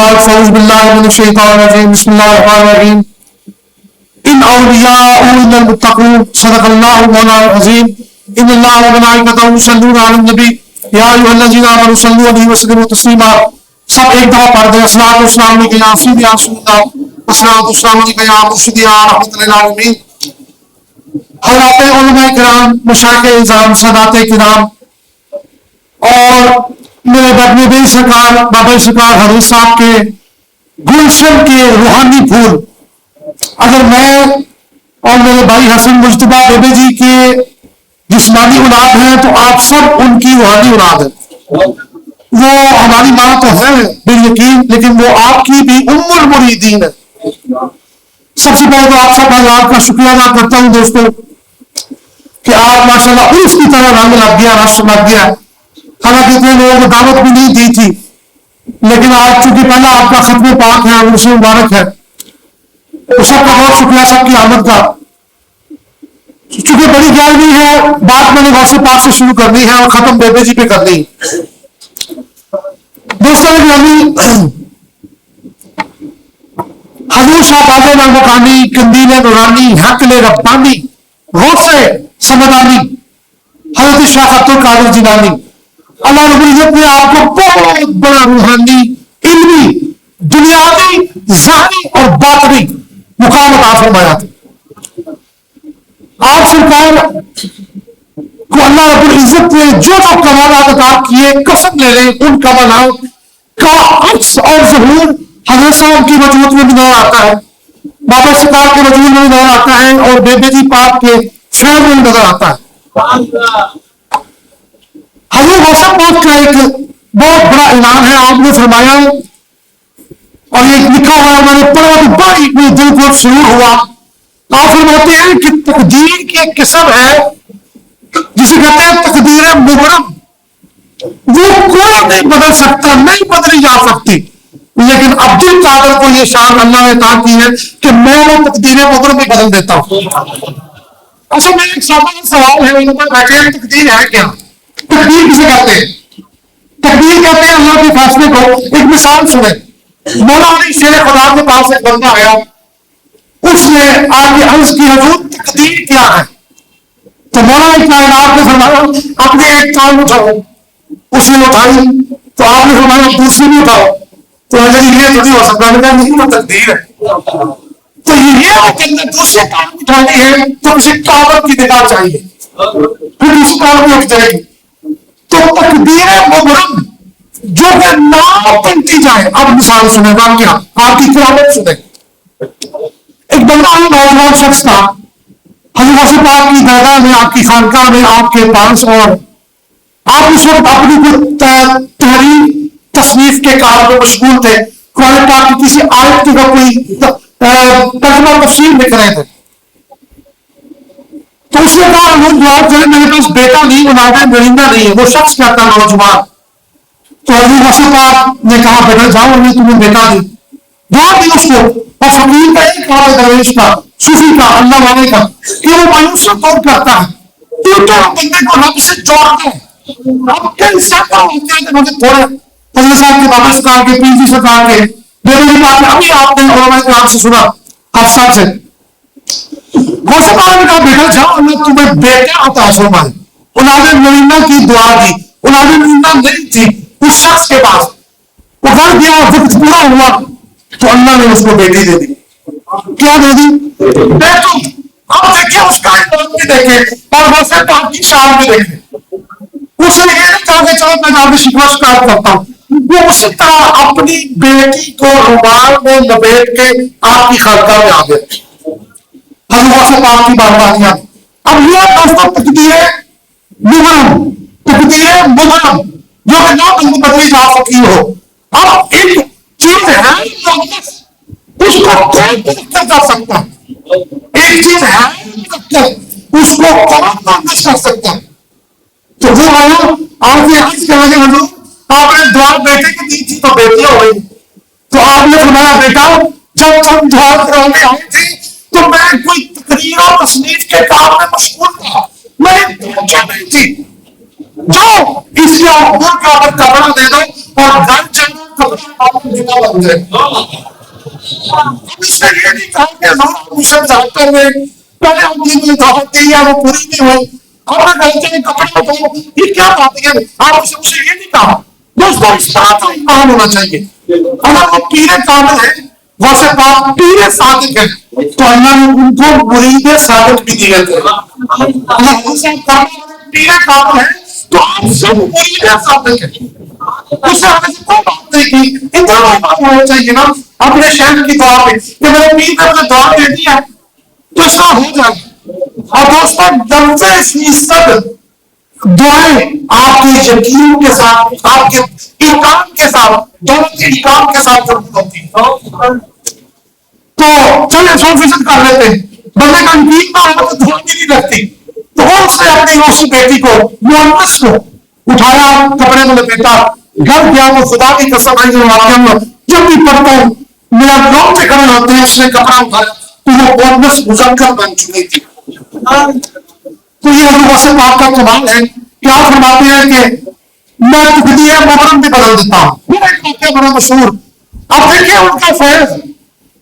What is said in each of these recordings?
بعد فاعوذ باللہ من الشیطان الرجیم بسم اللہ الرحمن الرحیم ان اولیاء الا المتقون صدق اللہ مولانا العظیم ان اللہ وملائکتہ یصلون علی النبی یا ایھا الذین آمنوا صلوا علیہ وسلموا تسلیما. سب ایک دفعہ پڑھ دیں الصلوۃ والسلام علیک یا سیدی یا رسول اللہ الصلوۃ والسلام علیک یا مرشدی یا رحمۃ للعالمین. حضرات علماء کرام، مشائخ اعظام، سادات کرام اور میرے بدنبی سرکار بابا سرکار حضرت صاحب کے گلشن کے روحانی پھول، اگر میں اور میرے بھائی حسن مجتبیٰ بیبے جی کے جسمانی اولاد ہیں تو آپ سب ان کی روحانی اولاد ہیں. وہ ہماری ماں تو ہے بالیقین، لیکن وہ آپ کی بھی ام المریدین ہے. سب سے پہلے تو آپ سب حضرات کا شکریہ ادا کرتا ہوں دوستوں کہ آپ ماشاءاللہ اس کی طرح رنگ لگ گیا، رش لگ گیا. حالانکہ اتنے لوگوں کو دعوت بھی نہیں دی تھی، لیکن آج چونکہ پہلا آپ کا ختم پاک ہے اور اسے مبارک ہے، تو سب کا بہت شکریہ سب کی آمد کا. چونکہ بڑی گیلری ہے، بات میں نے غوث پاک سے شروع کرنی ہے اور ختم بیبے جی پہ کرنی. دوستوں حضور شاہ بابے نامکانی قندیل نورانی حقل ربانی غوث سمدانی حضرت شاہ عبد القادر جیلانی، اللہ رب العزت نے آپ کو بہت بڑا روحانی، علمی، دنیاوی، ذہنی اور باطنی مقام عطا فرمایا تھا. آپ سرکار کو اللہ رب العزت نے جو کمالات عطا کیے، قسم لے لیں ان کمالات کا عکس اور ظہور حضرت صاحب کی وجود میں بھی نظر آتا ہے، بابا سرکار کے وجود میں بھی نظر آتا ہے اور بیبے جی پاک کے فیض میں بھی نظر آتا ہے. حضور غوث پاک کا ایک بہت بڑا اعلان ہے، آپ نے فرمایا اور یہ لکھا ہوا میں نے پڑھا تو بڑی میرے دل کو سرور ہوا. آپ فرماتے ہیں کہ تقدیر کی ایک قسم ہے جسے کہتے ہیں تقدیر مبرم، وہ کوئی نہیں بدل سکتا، نہیں بدلی جا سکتی، لیکن عبد القادر کو یہ شان اللہ نے عطا کی ہے کہ میں وہ تقدیر مبرم بھی بدل دیتا ہوں. اچھا میں ایک سوال ہے بیٹھے ہیں، تقدیر ہے کیا؟ تقدیر کسے کہتے ہیں؟ تقدیر کہتے ہیں اللہ کے فیصلے کو. ایک مثال سنیں، مولا علی شیر خدا کے پاس ایک بندہ آیا، اس نے آگے عرض کی حضور تقدیر کیا ہے؟ تو مولا علی کائنات نے فرمایا اپنے ایک کام اٹھاؤ. اس نے اٹھائی تو آپ نے فرمایا دوسری بھی اٹھاؤ. تو یہ تھوڑی ہو سکتا ہے، نہیں وہ تقدیر ہے. تو یہ وہ کہتے ہیں دوسرے کام اٹھانی ہے تو کسی کاغذ کی نگاہ چاہیے، پھر اس کام میں اٹھ جائے گی. تو تقدیر مبرم جو کہ نام بنتی جائے. اب مثال سنیں، واقعہ آپ کی قیامت سنیں. ایک بندہ نوجوان شخص تھا، حضرت غوث پاک کی درگاہ میں، آپ کی خانقاہ میں آپ کے پاس، اور آپ اس وقت اپنی تحریر تصنیف کے کام میں مشغول تھے. قرآن پاک کی کسی آیت کی کوئی ترجمہ تفسیر لکھ رہے تھے. تو اس نے کہا میرے پاس بیٹا نہیں، اولاد نرندہ نہیں ہے. وہ شخص کہتا نوجوان. تو حضرت غوث پاک نے کہا بیٹا جاؤ، ہمیں تمہیں بیٹا دی. دعا دی اس کو. اور فقیر کا ایک کام ہے، درویش کا، صوفی کا، اللہ والے کا، کہ وہ مایوسی دور کرتا ہے، ٹوٹے بندے کو رب سے جوڑتا ہے. رب کے انسان ہوتے ہیں کہ مجھے تھوڑے حضرت صاحب کے، بابا سرکار کے، پیر جی سرکار کے، میرے بات ابھی آپ نے علماء کرام سے سنا، حفصہ سے. غوث پاک نے کہا بیٹا جاؤ، اللہ تمہیں بیٹا عطا فرمائے. اولاد نرینہ کی دعا دی. اولاد نرینہ نہیں تھی اس شخص کے پاس. وہ گھر گیا، وقت پورا ہوا تو اللہ نے اس کو بیٹی دے دی. کیا دے دی؟ بیٹی. اب دیکھیں اس کا ایمان بھی دیکھیں اور غوث پاک کی شان بھی دیکھیں. اس نے یہ کہا کہ چلو میں آپ کی شکوہ شکایت کرتا ہوں. وہ اسی طرح اپنی بیٹی کو رومال میں لپیٹ کے آپ کی خانقاہ میں آ گئے. حضرت غوث پاک کی بارگاہ. اب یہ دوستوں تقدیر مبرم، تقدیر مبرم جو کہ نہ بدلی جا سکتی ہو. اب ایک چیز ہے اس کو کوئی بدل کر سکتا ہے، ایک چیز ہے اس کو کون بدل کر سکتا ہے. تو وہ آیا آپ نے عرض کیا کہ حضور آپ نے دعا بیٹے کی دی تھی تو بیٹی ہو گئی. تو آپ نے فرمایا بیٹا جب ہم دعا کرانے آئے تھے تو میں کوئی تقریر اور تصنیف کے کام میں مشغول تھا، میں توجہ نہیں تھی. जो इसके ऊपर के ऊपर कपड़ा दे दो और घर चलो कपड़ा बिना बन जाए। इसने ये नहीं कहा कि हम जाते हुए पहले हमने कोई दावत दी है वो पूरी नहीं हुई, और गलती में कपड़ा दो, ये क्या बात है? आप उसे ये नहीं कहा। दोस्तों इस तरह का ईमान होना चाहिए। अगर वो पीरे कामिल है, वैसे बात पीरे सादिक है, तो अल्लाह ने उनको मुरीद सादिक भी दिए थे। पीरे कामिल है तो आप सब मुरीद सादिक है, उससे आगे से कोई बात नहीं की। इतना ईमान होना चाहिए ना अपने शहर की दुआ पे कि मेरे पीर ने मुझे दुआ दे दी है तो ऐसा हो जाए। और दोस्तों नब्बे फीसद दुआएं आपके यकीन के साथ, आपके ईमान के साथ, दोनों के ईमान के साथ कबूल होती है। तो चलिए 100% कर लेते हैं। बंदे का यकीन ना हो तो दुआ भी नहीं लगती। तो उसने अपनी उस बेटी को, मुअन्नस को उठाया, कपड़े में लपेटा, घर गया। वो खुदा की कसम है, जो वाक्य में जब भी पढ़ता हूं मेरा रोंगटे खड़े होते हैं। उसने कपड़ा उठाया तो वो मुअन्नस मुज़क्कर बन चुकी थी। तो ये हजूर से बात का कमाल है। क्या फरमाते हैं कि मैं तकदीर मुबरम भी बदल देता हूं। मेरा एक वाक्य बड़ा मशहूर, अब देखिए उनका फैज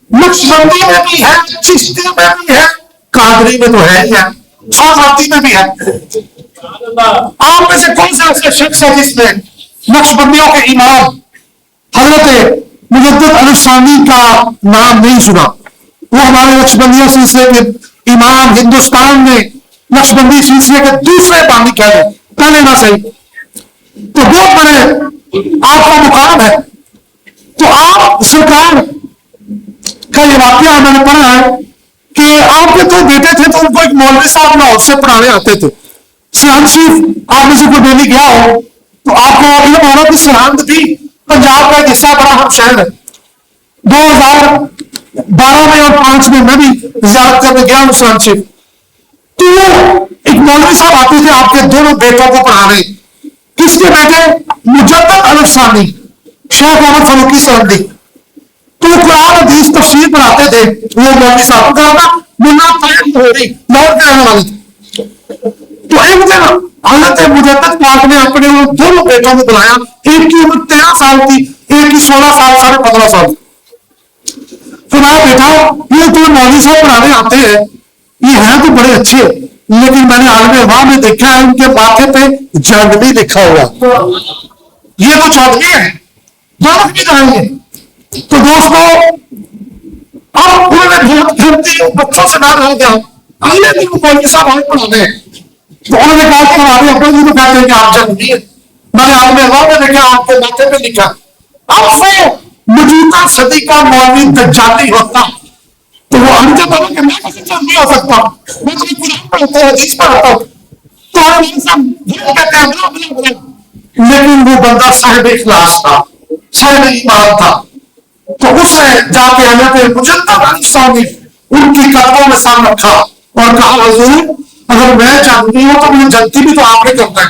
नक्शबंदी में भी है, चिश्ती में भी है, कादरी में तो है ही है, शाहजादी में भी है। आप में से कौन सा ऐसा शख्स है जिसने नक्शबंदियों के इमाम हजरत मुजद्दिद अलसानी का नाम नहीं सुना? वो हमारे नक्शबंदियों सिलसिले के इमाम, हिंदुस्तान में नक्शबंदी सिलसिले के दूसरे बानी कहते, पहले ना सही, तो बहुत बड़े आपका मुकाम है। तो आप सरकार का ये वाक्य मैंने पढ़ा है कि आपके तो बेटे थे तो उनको एक मौलवी साहब लाहौर से पढ़ाने आते थे। सरहद शरीफ आप में से कोई डेली गया हो तो आपको इल्म होगा कि सरहद भी पंजाब का एक हिस्सा बड़ा हम शहर है। 2012 में और 5 में मैं भी जियारत करने गया हूँ सरहद शरीफ। तो एक मौलवी साहब आते थे आपके दोनों बेटों को पढ़ाने। किसके बेटे? मुजद्दिद अलसानी, शेख मोहम्मद फरूकी सरहदी। तो कुरान हदीस तफसीर पढ़ाते थे वो मौलवी साहब का मुन्ना तैयब होरी लाहौर के रहने वाले थे। तो एक दिन हजरत मुजद्दिद पाक ने अपने वो दोनों बेटों को बुलाया। एक की उम्र 13 साल थी, एक की 16 साल, 15.5 साल। फरमाया बेटा ये तुम्हें मौलवी साहब पढ़ाने आते हैं, ये हैं तो बड़े अच्छे, लेकिन मैंने आलम वाह में देखा है उनके माथे पे जंगली लिखा हुआ। ये तो चौधरी है, दोनों भी जाएंगे। तो दोस्तों अब उन्होंने बच्चों से बात हो गया, अगले दिन मौलवी साहब हमें पढ़ाने। तो उन्होंने कहा कि हमारे अपने जी को कहते हैं कि आप जंगली है, मैंने आलम वाह में देखा आपके माथे पे लिखा। अब वो मौजूदा सदी का मौलवी दज्जाली होता तो वो हमसे बोला कि मैं कैसे जंगली हो सकता हूँ, मैं तो कुरान पढ़ता हूँ, हदीस पढ़ता हूँ। तो हमारे साहब कहते हैं बला बला बला, लेकिन वो बंदा साहिब इखलास था, साहिब ईमान था। तो उसने जाके हजरत मुजद्दिद अलसानी उनकी कदमों में सामने रखा और कहा हुजूर अगर मैं जंगली हूं तो मुझे जंगती भी तो आपने करता है।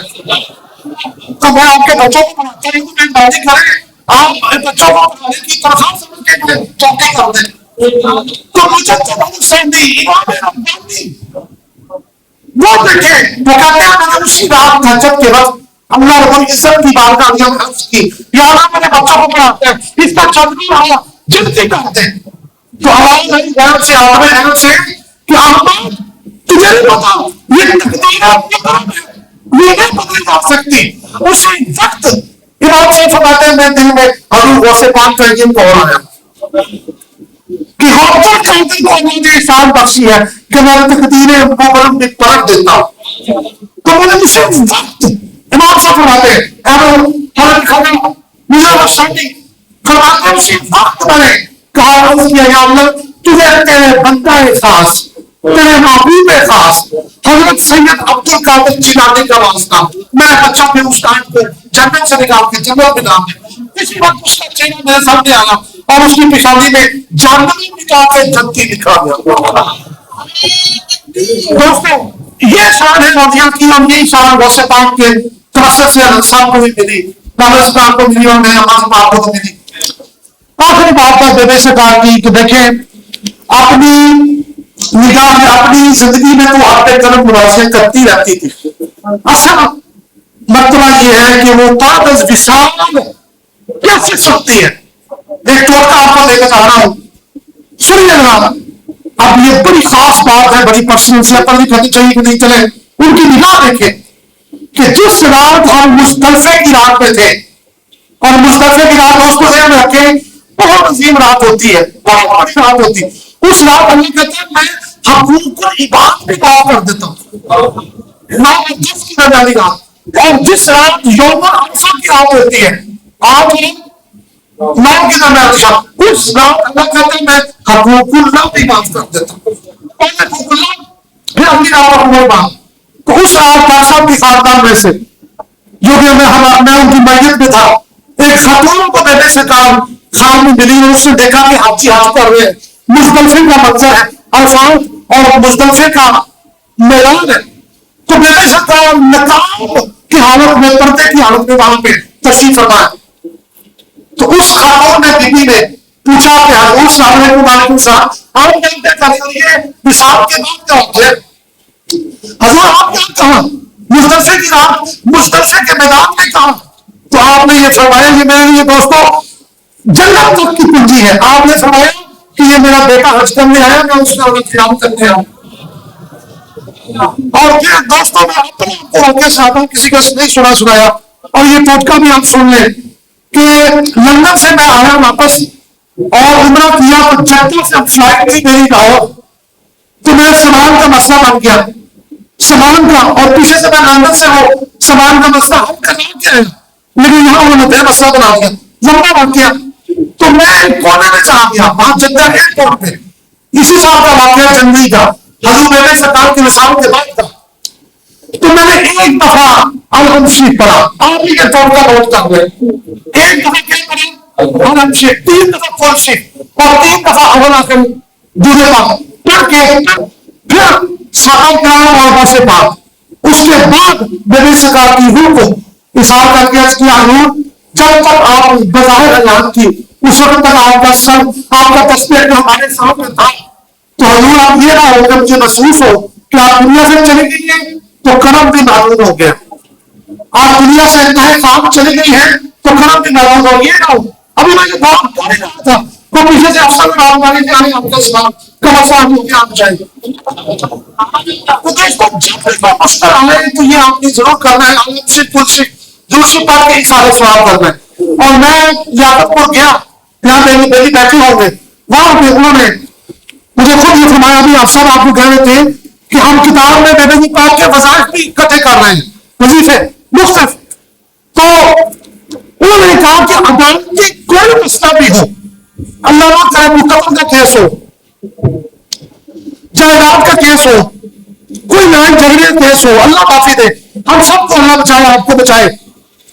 तो मैं आपके बच्चों को पढ़ाता हूँ, मैं बाजी करें, आप बच्चों को पढ़ाने की तनख्वाह समझ के मुझे चौका कर दें। तो मुजद्दिद अलसानी इमाम रब्बानी वो देखे, वो कहते हैं मैंने उसी रात तहज्जुद के वक्त अल्लाह रब्बुल इज्जत की बारगाह में अर्ज की, या अल्लाह मेरे बच्चों को पढ़ाते हैं, इसका चंदनी आया जल्दी करते हैं। तो आवाज आई गैर से आदमी गैर से कि अहमद तुझे नहीं पता ये तकदीर ये नहीं बदली जा सकती। उसी वक्त इमाम साहब फरमाते हैं मैं दिल में हजूर गौसे पाक का यकीन कौन आया कि होकर कहते को अल्लाह ने इंसान बख्शी है कि मैं तकदीर मुबरम में परख देता हूं। तो मैंने उसी वक्त इमाम साहब फरमाते हैं मुझे शादी फरमाते उसी वक्त मैंने कहा अल्लाह तुझे तेरे बंदा खास, तेरे महबूब खास हजरत सैयद अब्दुल कादिर जिलानी का वास्ता मेरे बच्चा ने उस टाइम को जन्नत से निकाल के जन्नत में डाल दिया। इसी वक्त उसका चेहरा मेरे सामने आया और उसकी पेशानी में जन्नत निकाल के जन्नती लिखा गया। दोस्तों ये शान है नदियां की और यही शान गौसे पाक के तरफ से साहब को भी मिली, पाकिस्तान को मिली और मेरे हमारे पाक को मिली। आखिरी बात का बेबे से कहा कि देखें अपनी निगाह में अपनी जिंदगी में तो आपके कर्म मुरासे करती रहती थी। अच्छा मर्तबा ये है कि वो कागज विशाल कैसे सकती है। एक टोटका आपको लेकर जा रहा हूं, सुनिएगा। अब ये बड़ी खास बात है, बड़ी पर्सनल से अपन नहीं करनी चाहिए कि नहीं चले। उनकी निगाह देखे कि जिस रात हम मुस्तल्फे की रात में थे, और मुस्तल्फे की रात दोस्तों ध्यान में रखें बहुत अजीम रात होती है, बहुत बड़ी रात होती है। उस रात अल्लाह कहते हैं मैं हकूकुल इबाद भी माफ कर देता हूँ, जिसकी वाली रात। और जिस रात यौम अरफा की रात होती है, आज नौ की नमाज़, उस रात अल्लाह कहते हैं मैं हकूकुल्लाह भी माफ कर देता हूँ। फिर अगली रात तो उस रात साहब की खानदान में से जो कि मैं उनकी मैयत में था, एक खातून को मैंने से खान में मिली, उसने देखा कि हाथी हाथ कर रहे हैं, मुजदलफे का मंजर है, अरफात और मुजदलफे का मैदान है। तो मैंने से कहा नकाब की हालत में, पर्दे की हालत में वहां पे तशरीफ फरमा है। तो उस खातून ने बीबी ने पूछा कि हजूर साहब आप जानते करिए निसाब के बाद क्या होते हैं? हजूर आप क्या कहा? मुजदलफे की रात मुजदलफे के मैदान में कहा? तो आपने ये फरमाया कि मेरे लिए दोस्तों जन्नत तक की पूंजी है। आपने फरमाया कि ये मेरा बेटा हज करने आया, मैं उसका ख्याल करने आया। और फिर दोस्तों मैं अपने आपको वाकया सुनाता हूं, किसी का नहीं सुनाया, और ये टोटका भी आप सुन लें कि लंदन से मैं आया वापस और उम्रा किया, तो जद्दा से फ्लाइट थी मेरी लाहौर, तो मेरा सामान का मसला बन गया, सामान का। और पीछे से मैं लंदन से वो सामान का मसला हल करना क्या है, लेकिन यहाँ उन्होंने मसला बना दिया, लंबा बन गया। तो मैं कोने में चला गया वहां जद्दा एयरपोर्ट पे। इसी साल का वाकया जनवरी का, हजूर मेरे सरकार के विसाल के बाद था। तो मैंने एक दफा अलहम शरीफ पढ़ा, आप ही के तौर का नोट कर रहे, एक दफा क्या पढ़ा अलहम शरीफ, 3 दफा फुल शरीफ और 3 दफा अवल आखिर दूसरे पाक पढ़ के फिर साहब कराम और बसे पाक। उसके बाद मेरे सरकार की रूह को इशारा करके अर्ज किया, हजूर जब तक आप बजाय अल्लाह की उस वक्त तक आपका सर आपका तस्वीर हमारे सामने था। तो हजूर आप ये ना होकर मुझे महसूस हो कि आप दुनिया से चली गई है तो करम भी नाबूद हो गया, आप दुनिया से इंतहा काम चली गई है तो करम भी नाबूद हो गया। ना अभी मैं ये बात कर ही रहा था तो पीछे से अफसर में बात मारी कि आपका सलाम कब अफसर हो गया आप जाएंगे। तो दोस्तों जब भी मुश्किल आए तो ये आपने जरूर करना है, आलम से कुछ दूसरी बात के सारे सवाल करना है। और मैं यादवपुर गया, यहाँ मेरी बेटी बैठी होंगे, वहां पे उन्होंने मुझे खुद ये फरमाया, अभी अफसर आपको कह रहे थे कि हम किताब में बेबी पाक के वज़ाइफ भी इकट्ठे कर रहे हैं, वजीफे मुख्तलिफ। तो उन्होंने कहा कि अदालत की कोई मसला भी हो, अल्लाह का मुकदमा का केस हो, जायदाद का केस हो, कोई लड़ाई झगड़े का केस हो, अल्लाह माफी दे, हम सबको अल्लाह बचाए आपको बचाए।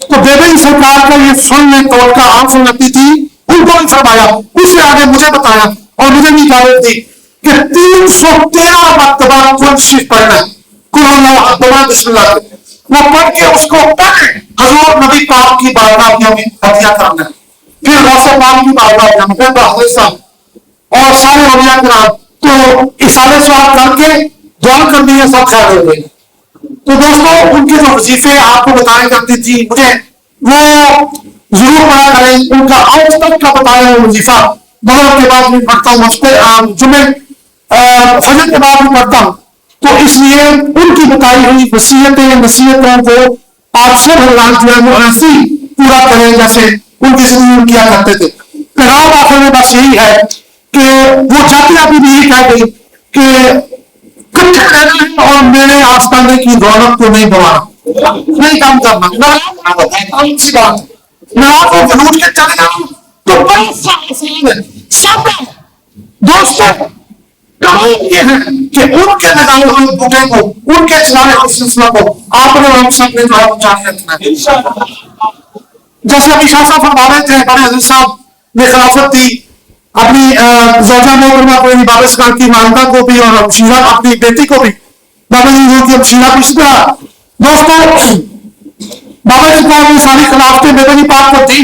तो बेबी सरकार का ये सुनने तौर का आप सुनती थी, उनको भी फरमाया, उससे आगे मुझे बताया और मुझे भी इजाजत दी कि 313 मरतबा कुरान शरीफ पढ़ना, कुरान बिस्मिल्लाह वो पढ़ के उसको पढ़े हजूर नबी पाक की बारगाह में हदिया करना, फिर गौसे पाक की बारगाह में फिर साहब और सारे औलिया कराम। तो इसाले सवाल करके दुआ करनी है, सब खैर हो गई। तो दोस्तों उनके जो वजीफे आपको बताया करती थी, मुझे वो जरूर पढ़ा करें, उनका आज तक का बताया हुआ वजीफा मगर के बाद भी पढ़ता हूँ, जुमे फजर के बाद भी पढ़ता हूँ। तो इसलिए उनकी बताई हुई वसीयतें नसीहतों को आप सब हजरात जो है वो ऐसी पूरा करें जैसे उनकी जिंदगी किया करते थे। पैगाम आखिर में बस यही है कि वो जाति अभी भी यही कह गई कि कट्ठे रहना है और मेरे आस्थाने की रौनक को नहीं बढ़ाना, नहीं काम करना। नाराज सी बात, नाराज को जरूर के चले जाओ तो बड़ा आसान है सब दोस्तों। काम ये है कि उनके लगाए हुए बूटे को, उनके चलाए हुए सिलसिला को आपने हम सब ने जो है जारी रखना है। जैसे अभी शाह साहब फरमा रहे थे, बड़े हजरत साहब ने खिलाफत दी अपनी ज़ौजा मोहतरमा को, बाबा सरकार की मानता को भी और शीरा अपनी बेटी को भी, बाबा जी की शीरा भी। इसी तरह दोस्तों बाबा जी की सारी खिलाफतें बेबे जी पाक को थी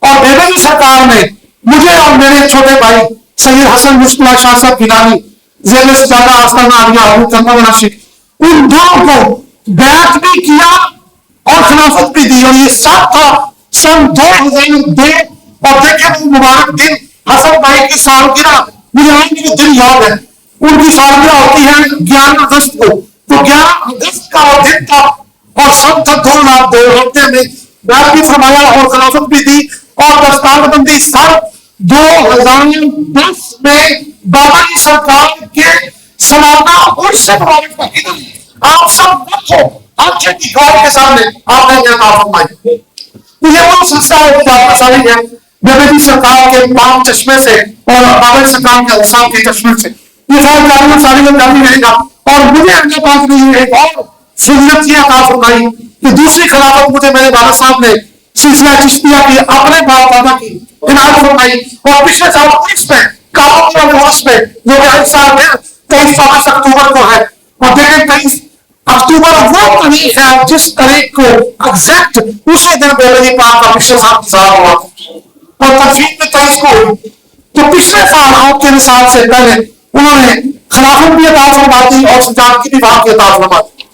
और बेबे जी सरकार ने मुझे और मेरे छोटे भाई सैयद हसन मुश्किल शाह साहब गिलानी जेल से ज्यादा आस्थाना आलिया करना वाला, उन दोनों को बैत भी किया اور خلافت بھی دی، اور یہ سب تھا سن 2002۔ اور دیکھیں وہ مبارک دن حسن بھائی کی سالگرہ، مجھے آج بھی دن یاد ہے، ان کی سالگرہ ہوتی ہے 11 اگست کو، تو 11 اگست کا وہ دن تھا، اور سن تھا 2002 ہفتے میں بیعت بھی فرمایا اور خلافت بھی دی اور دستار بندی سن 2010 میں بابا جی سرکار کے سالانہ عرس مبارک کا دن۔ آپ سب بچو آنکھیں کی گوڑ کے سامنے آپ نے یہ فرمائی، تو یہ وہ سلسلہ ہے جو آپ کا ساری ہے بابا جی سرکار کے پاک چشمے سے اور بابا جی سرکار کے السام کے چشمے سے، یہ ساری جاری رہے گا۔ اور مجھے اللہ پاک نے ایک اور فضیلت یہ عطا فرمائی کہ دوسری خلافت مجھے میرے والد صاحب نے سلسلہ چشتیہ کی اپنے باپ دادا کی عنایت فرمائی، اور پچھلے سال عرس میں کابل والے عرس میں جو کہ اس سال میں 23 اکتوبر کو ہے، اور دیکھیں 23 اکتوبر وہ تاریخ ہے جس تاریخ کو ایگزیکٹ اسی دن بابا جی پاک کا پچھلے سال انتظار ہوا، اور تقسیم میں 23 کو ہوئی، تو پچھلے سال آپ کے نصاب سے پہلے انہوں نے خلافت بھی عطا فرما دی اور سجاد کی بھی بات کی عطا فرما دی۔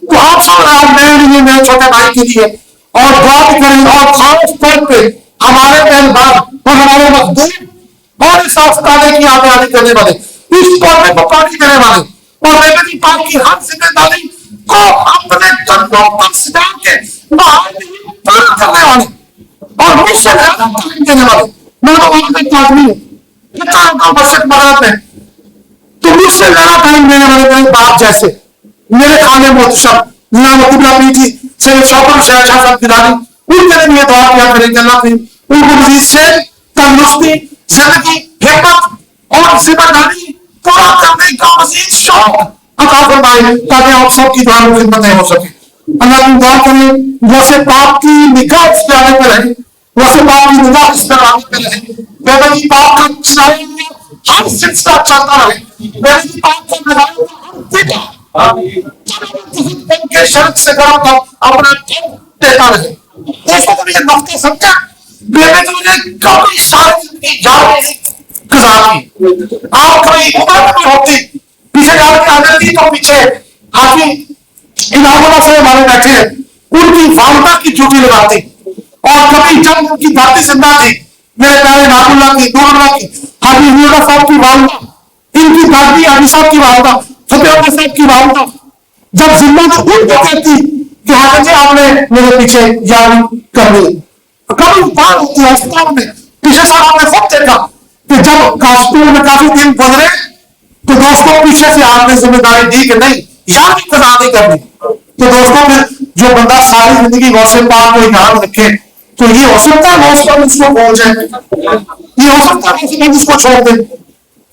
تو آپ سب آج میرے لیے میرے چھوٹے بھائی کے لیے اور دعا بھی کریں، اور خاص طور پہ ہمارے پہلوان اور ہمارے مخدوم اور اس آستانے کی آگے آگے کرنے والے، اس قوم کو پانی دینے والے، اور نبی پاک کی ہر ذمہ داری کو اپنے کندھوں پر سجا کے باہر پورا کرنے والے، اور مجھ سے زیادہ تعلیم دینے والے، میں تو وہاں پہ تعلیم ہوں کتنا مسجد مدد میں، تو مجھ سے زیادہ تعلیم دینے والے میرے باپ جیسے میرے خانے محتشم علامہ قبلہ پیٹی سید شوکت شاہ صاحب گیلانی، ان کے لیے دعا کیا کریں کہ اللہ ان کو مزید سے تندرستی، زندگی، ہمت اور ذمہ داری پورا کرنے کا مزید شوق عطا فرمائے تاکہ آپ سب کی دعا میں خدمتیں ہو سکے۔ اللہ کی دعا کریں ویسے پاک کی نگاہ اس پہ آنے پہ رہے، ویسے پاک کی نگاہ اس پہ آنے پہ رہے، بابا جی پاک کا چلانے میں ہر سلسلہ چلتا رہے، بابا جی پاک کا نگاہ ہر فکر ان کے شرط سے گرم کا اپنا دل دیتا رہے۔ اس وقت یہ نقطہ سمجھا بابا جی نے کبھی ساری زندگی جاری گزار کی، آپ کبھی عمر میں ہوتی پیچھے جا کے آنے تھی تو پیچھے حاجی انعام اللہ سے ہمارے بیٹھے ہیں، ان کی والدہ کی ڈیوٹی لگاتی، اور کبھی جب ان کی دادی زندہ تھی میرے پیارے انعام اللہ کی نور اللہ کی حاجی اللہ صاحب کی والدہ، ان کی دادی علی صاحب کی والدہ فتح اللہ صاحب کی والدہ جب زندہ تو ان کو کہتی کہ حاجی جی آپ نے میرے پیچھے جاری کر دی، کبھی بات ہوتی ہے ہسپتال میں، پیچھے سال آپ نے خود دیکھا کہ جب ہاسپٹل میں کافی دن گزرے تو دوستوں پیچھے سے آپ نے ذمہ داری دی کہ نہیں یار بھی قضا نہیں کرنی، تو دوستوں میں جو بندہ ساری زندگی غوث پاک کو یاد رکھے تو یہ ہو سکتا ہے غوث پاک اس کو بھول جائے، یہ ہو سکتا ہے غوث پاک اس کو چھوڑ دے،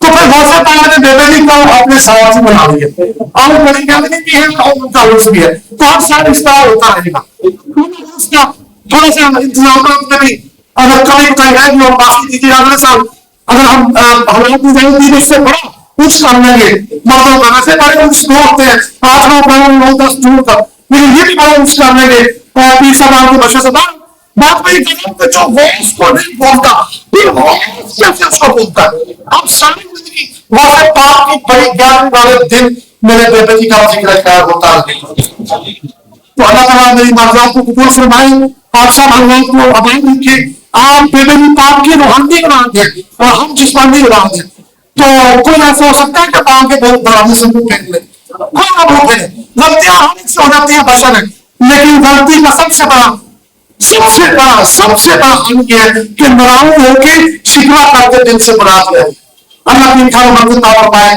تو پھر غوث پاک نے بے بی کو اپنے ساتھ ہی بنا لیا، اور بڑی گندگی بھی ہے اور ان کا عرض بھی ہے، تو ہر سال اس طرح ہوتا رہے گا۔ تھوڑا سا انتظامات میں بھی اگر کمی کوتاہی ہے بھی اور باقی دیجیے اگلے سال اگر ہم حالات میں جائیں گے اس سے بڑا کچھ کر لیں گے، مردوں کا ویسے بڑے اس دو ہفتے ہیں 8 9 10 جون کا، لیکن یہ بھی بڑا کچھ کر لیں گے، اور پیر صاحب کے بچے سے بات میں یہ کہتا ہوں کہ جو غوث کو نہیں بولتا پھر غوث کیسے اس کو بولتا ہے۔ اب ساری زندگی غوث پاک کی بڑی گیان والے دن میرے بیٹے جی کا ذکر خیر ہوتا ہے، تو اللہ تعالیٰ میری معذرات کو قبول فرمائے، آپ سب حالات کو آباد رکھے، آپ بیٹے جی پاک کی روحانی اولاد ہیں اور ہم جسمانی اولاد ہیں، تو کوئی ایسا ہو سکتا ہے کہ پاک کے بہت بڑھانے سے منہ پھینک لے، کوئی نہ منہ پھینکے، غلطیاں ہم سے ہو جاتی ہیں بشر ہیں، لیکن غلطی کا سب سے بڑا حل یہ ہے کہ ناراض ہو کے شکوہ کر کے دل سے مراد لے، اللہ کی خیر مدد فرمائے۔